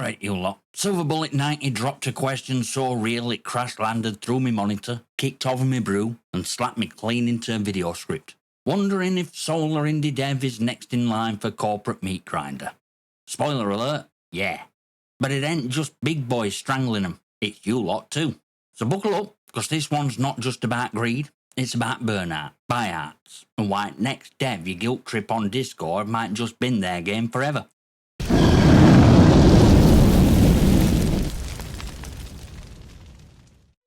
Alright, you lot. SilverBullet 90 dropped a question so real it crash landed through me monitor, kicked over me brew, and slapped me clean into a video script. Wondering if solar indie dev is next in line for corporate meat grinder. Spoiler alert, yeah. But it ain't just big boys strangling them, it's you lot too. So buckle up, because this one's not just about greed, it's about burnout, buyouts, and why next dev you guilt trip on Discord might just bin their game forever.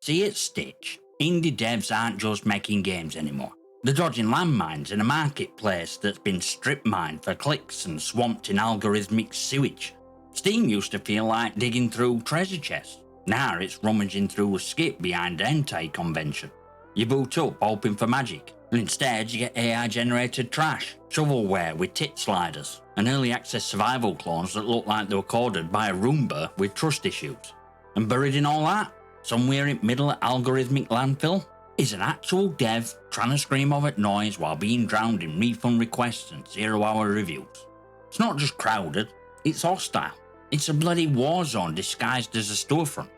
See, it's Stitch. Indie devs aren't just making games anymore. They're dodging landmines in a marketplace that's been strip mined for clicks and swamped in algorithmic sewage. Steam used to feel like digging through treasure chests. Now it's rummaging through a skip behind a hentai convention. You boot up hoping for magic, and instead you get AI-generated trash, shovelware with tit sliders, and early access survival clones that look like they were coded by a Roomba with trust issues. And buried in all that, somewhere in middle of algorithmic landfill, is an actual dev trying to scream over at noise while being drowned in refund requests and 0-hour reviews. It's not just crowded, it's hostile. It's a bloody Warzone disguised as a storefront.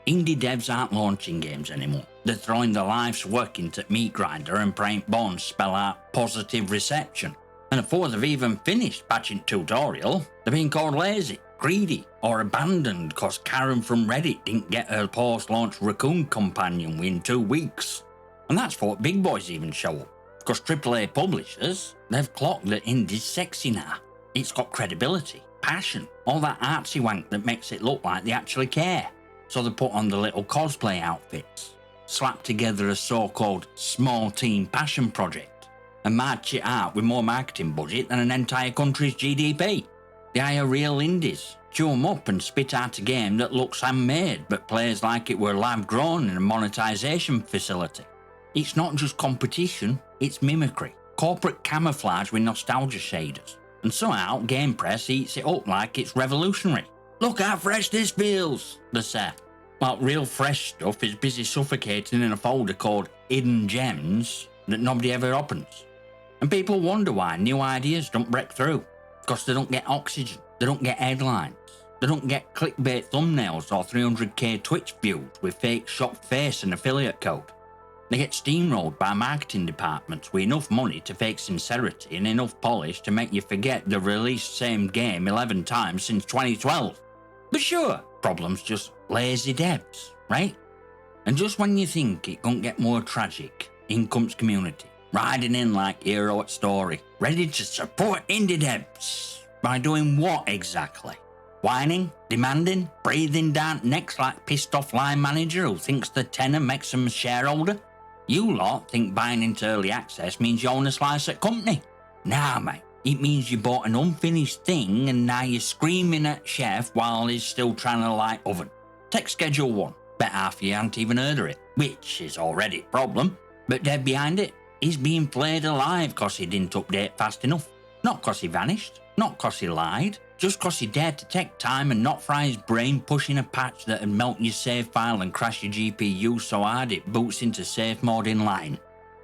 Indie devs aren't launching games anymore. They're throwing their life's work into meat grinder and praying bonds spell out positive reception. And before they've even finished patching tutorial, they're being called lazy, greedy, or abandoned cause Karen from Reddit didn't get her post-launch raccoon companion win 2 weeks. And that's before big boys even show up. Cause AAA publishers, they've clocked that indie's sexy now. It's got credibility, passion, all that artsy wank that makes it look like they actually care. So they put on the little cosplay outfits, slap together a so-called small team passion project, and march it out with more marketing budget than an entire country's GDP. They hire real indies, chew 'em up and spit out a game that looks handmade but plays like it were lab-grown in a monetization facility. It's not just competition, it's mimicry, corporate camouflage with nostalgia shaders. And somehow Game Press eats it up like it's revolutionary. Look how fresh this feels, they say. Well, real fresh stuff is busy suffocating in a folder called Hidden Gems that nobody ever opens. And people wonder why new ideas don't break through. Because they don't get oxygen, they don't get headlines, they don't get clickbait thumbnails or 300k Twitch views with fake shop face and affiliate code. They get steamrolled by marketing departments with enough money to fake sincerity and enough polish to make you forget they released same game 11 times since 2012. But sure, problem's just lazy devs, right? And just when you think it couldn't get more tragic, in comes community, riding in like hero at story, ready to support indie devs. By doing what exactly? Whining, demanding, breathing down necks like pissed off line manager who thinks the tenor makes them a shareholder? You lot think buying into early access means you own a slice at company. Nah, mate. It means you bought an unfinished thing and now you're screaming at chef while he's still trying to light oven. Take Schedule 1. Bet half you haven't even heard of it, which is already a problem. But dead behind it, he's being flayed alive cause he didn't update fast enough. Not cause he vanished, not cause he lied, just cause he dared to take time and not fry his brain pushing a patch that would melt your save file and crash your GPU so hard it boots into safe mode in line.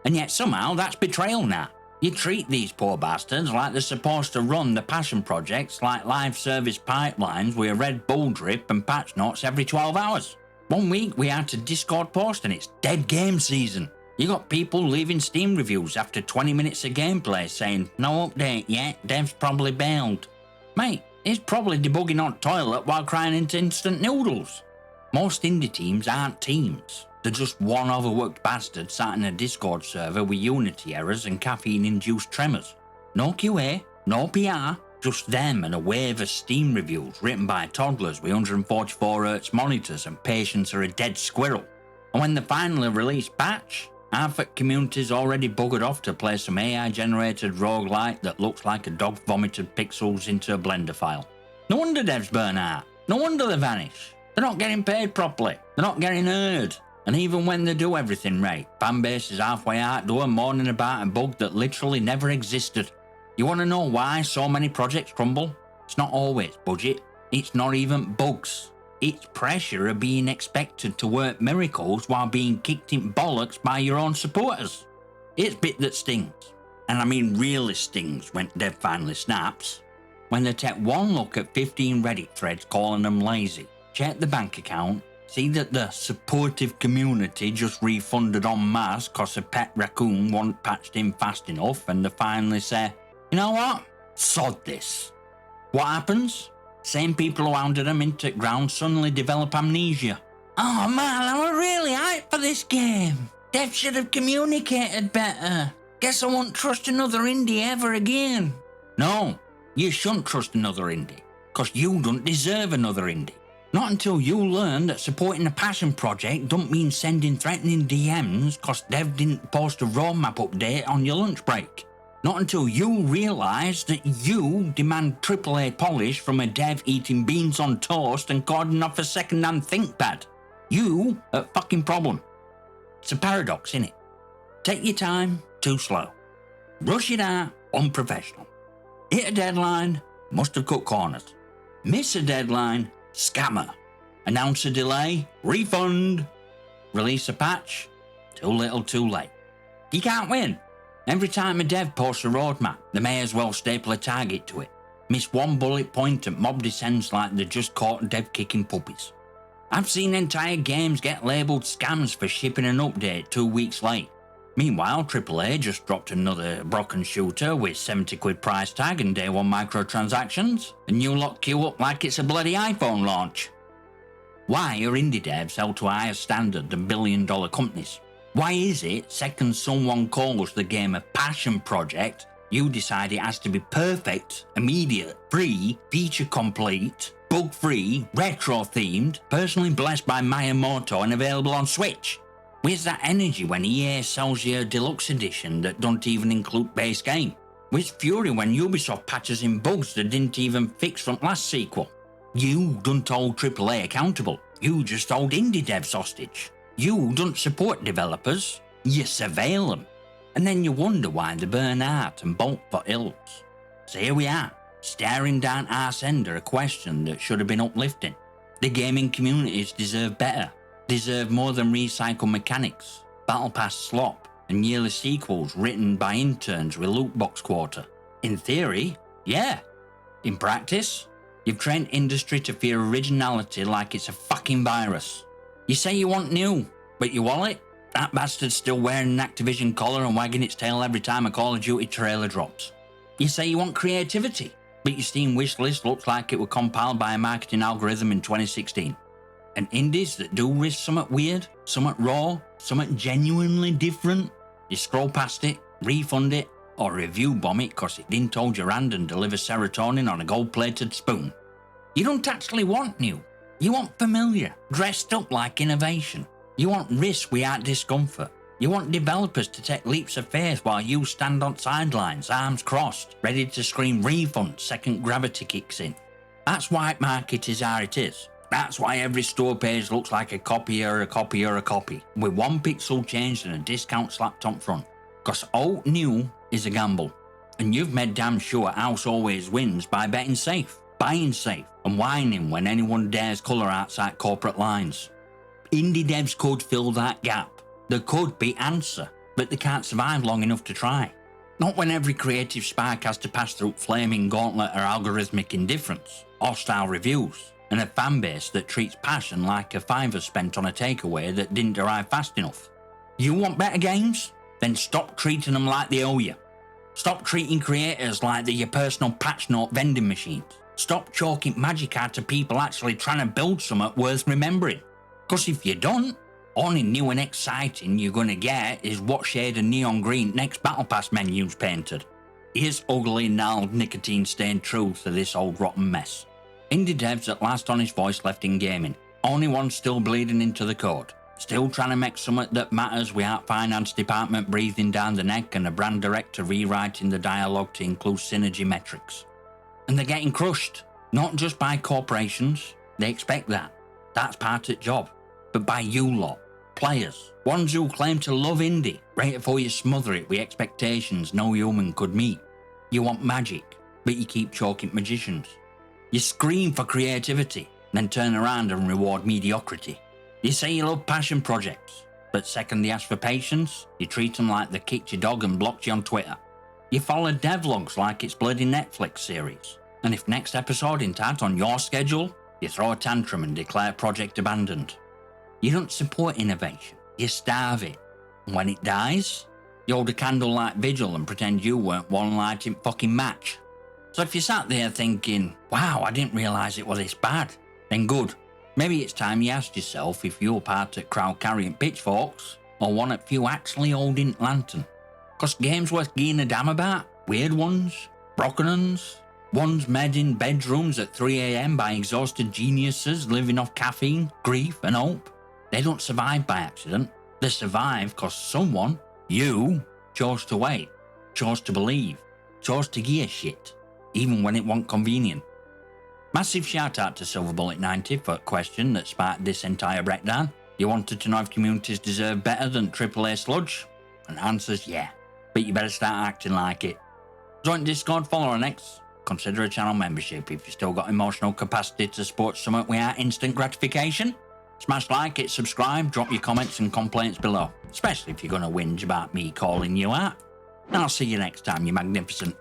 And yet somehow that's betrayal now. You treat these poor bastards like they're supposed to run the passion projects like live service pipelines with a Red Bull drip and patch notes every 12 hours. 1 week we had to Discord post and it's dead game season. You got people leaving Steam reviews after 20 minutes of gameplay saying, no update yet, dev's probably bailed. Mate, he's probably debugging on toilet while crying into instant noodles. Most indie teams aren't teams. They're just one overworked bastard sat in a Discord server with Unity errors and caffeine-induced tremors. No QA, no PR, just them and a wave of Steam reviews written by toddlers with 144Hz monitors and patience are a dead squirrel. And when they finally release patch, half at community's already buggered off to play some AI-generated roguelite that looks like a dog vomited pixels into a Blender file. No wonder devs burn out. No wonder they vanish. They're not getting paid properly. They're not getting heard. And even when they do everything right, fanbase is halfway out door moaning about a bug that literally never existed. You want to know why so many projects crumble? It's not always budget. It's not even bugs. It's pressure of being expected to work miracles while being kicked in bollocks by your own supporters. It's bit that stings. And I mean really stings when dev finally snaps. when they take one look at 15 Reddit threads calling them lazy, check the bank account, see that the supportive community just refunded en masse cause a pet raccoon wasn't patched in fast enough, and they finally say, you know what? Sod this. What happens? Same people who hounded them into the ground suddenly develop amnesia. Oh man, I was really hyped for this game. Dev should have communicated better. Guess I won't trust another indie ever again. No, you shouldn't trust another indie, cause you don't deserve another indie. Not until you learn that supporting a passion project don't mean sending threatening DMs cause Dev didn't post a roadmap update on your lunch break. Not until you realise that you demand AAA polish from a dev eating beans on toast and cording off a second-hand ThinkPad. You are a fucking problem. It's a paradox, innit? Take your time, too slow. Rush it out, unprofessional. Hit a deadline, must have cut corners. Miss a deadline, scammer. Announce a delay, refund. Release a patch, too little too late. You can't win. Every time a dev posts a roadmap, they may as well staple a target to it. Miss one bullet point and mob descends like they just caught dev kicking puppies. I've seen entire games get labelled scams for shipping an update 2 weeks late. Meanwhile, AAA just dropped another broken shooter with 70 quid price tag and day one microtransactions, and you lot queue up like it's a bloody iPhone launch. Why are indie devs held to a higher standard than billion-dollar companies? Why is it, second someone calls the game a passion project, you decide it has to be perfect, immediate, free, feature complete, bug-free, retro-themed, personally blessed by Miyamoto and available on Switch? Where's that energy when EA sells you a deluxe edition that don't even include base game? Where's fury when Ubisoft patches in bugs that didn't even fix from last sequel? You don't hold AAA accountable, you just hold indie devs hostage. You don't support developers, you surveil them. And then you wonder why they burn out and bolt for ills. So here we are, staring down arse ender a question that should have been uplifting. The gaming communities deserve better. Deserve more than recycled mechanics, battle pass slop, and yearly sequels written by interns with loot box quota. In theory, yeah. In practice, you've trained industry to fear originality like it's a fucking virus. You say you want new, but your wallet? That bastard's still wearing an Activision collar and wagging its tail every time a Call of Duty trailer drops. You say you want creativity, but your Steam wishlist looks like it was compiled by a marketing algorithm in 2016. And indies that do risk something weird, something raw, something genuinely different, you scroll past it, refund it, or review bomb it cause it didn't hold your hand and deliver serotonin on a gold-plated spoon. You don't actually want new. You want familiar, dressed up like innovation. You want risk without discomfort. You want developers to take leaps of faith while you stand on sidelines, arms crossed, ready to scream refund second gravity kicks in. That's why market is how it is. That's why every store page looks like a copy or a copy or a copy, with one pixel changed and a discount slapped on front. Cause old new is a gamble. And you've made damn sure house always wins by betting safe, buying safe, and whining when anyone dares colour outside corporate lines. Indie devs could fill that gap. There could be answer, but they can't survive long enough to try. Not when every creative spark has to pass through flaming gauntlet or algorithmic indifference, hostile reviews, and a fanbase that treats passion like a fiver spent on a takeaway that didn't arrive fast enough. You want better games? Then stop treating them like they owe you. Stop treating creators like they're your personal patch note vending machines. Stop chalking magic out to people actually trying to build something worth remembering. Cause if you don't, only new and exciting you're gonna get is what shade of neon green next battle pass menu's painted. Here's ugly, gnarled, nicotine-stained truth to this old rotten mess. Indie devs at last honest voice left in gaming. Only one still bleeding into the code. Still trying to make something that matters without finance department breathing down the neck and a brand director rewriting the dialogue to include synergy metrics. And they're getting crushed. Not just by corporations. They expect that. That's part of the job. But by you lot. Players. Ones who claim to love indie. Right before you smother it with expectations no human could meet. You want magic, but you keep chalking magicians. You scream for creativity, then turn around and reward mediocrity. You say you love passion projects, but second they ask for patience, you treat them like they kicked your dog and blocked you on Twitter. You follow devlogs like it's bloody Netflix series, And if next episode isn't on your schedule, you throw a tantrum and declare project abandoned. You don't support innovation, you starve it. And when it dies, you hold a candlelight vigil and pretend you weren't one lighting fucking match. So if you sat there thinking, wow, I didn't realise it was this bad, then good. Maybe it's time you asked yourself if you're part at crowd carrying pitchforks or one at few actually holding lantern. Cause games worth giving a damn about, weird ones, broken ones made in bedrooms at 3 AM by exhausted geniuses living off caffeine, grief and hope, they don't survive by accident. They survive cause someone, you, chose to wait, chose to believe, chose to give a shit, even when it wasn't convenient. Massive shout out to SilverBullet90 for a question that sparked this entire breakdown. You wanted to know if communities deserve better than AAA sludge? And the answer's yeah, but you better start acting like it. Join Discord, follow on X, consider a channel membership if you've still got emotional capacity to support something without instant gratification. Smash like, hit subscribe, drop your comments and complaints below, especially if you're going to whinge about me calling you out. And I'll see you next time, you magnificent